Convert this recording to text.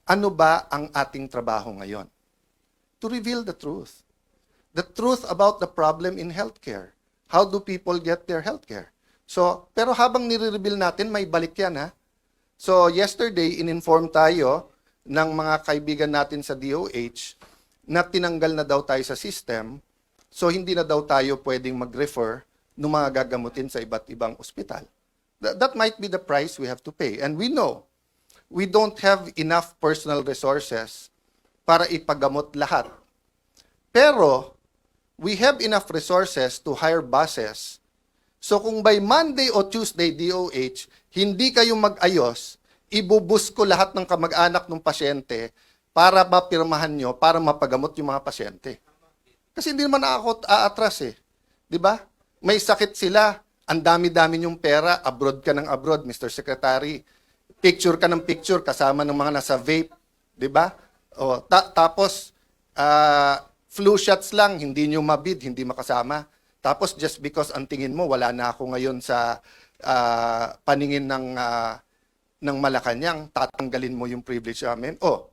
ano ba ang ating trabaho ngayon? To reveal the truth. The truth about the problem in healthcare. How do people get their healthcare? So, pero habang nire-reveal natin, may balik yan ha. So, yesterday, in-inform tayo ng mga kaibigan natin sa DOH na tinanggal na daw tayo sa system. So, hindi na daw tayo pwedeng mag-refer ng mga gagamutin sa iba't ibang ospital. That might be the price we have to pay. And we know, we don't have enough personal resources para ipagamot lahat. Pero, we have enough resources to hire buses. So kung by Monday o Tuesday, DOH, hindi kayo mag-ayos, ibubus ko lahat ng kamag-anak ng pasyente para mapirmahan nyo, para mapagamot yung mga pasyente. Kasi hindi naman ako aatras eh. Di ba? May sakit sila, ang dami-dami yung pera, abroad ka ng abroad, Mr. Secretary. Picture ka ng picture kasama ng mga nasa vape. Di ba? O, tapos, flu shots lang, hindi nyo mabid, hindi makasama. Tapos just because ang tingin mo, wala na ako ngayon sa paningin ng Malacanang, tatanggalin mo yung privilege namin. Oh,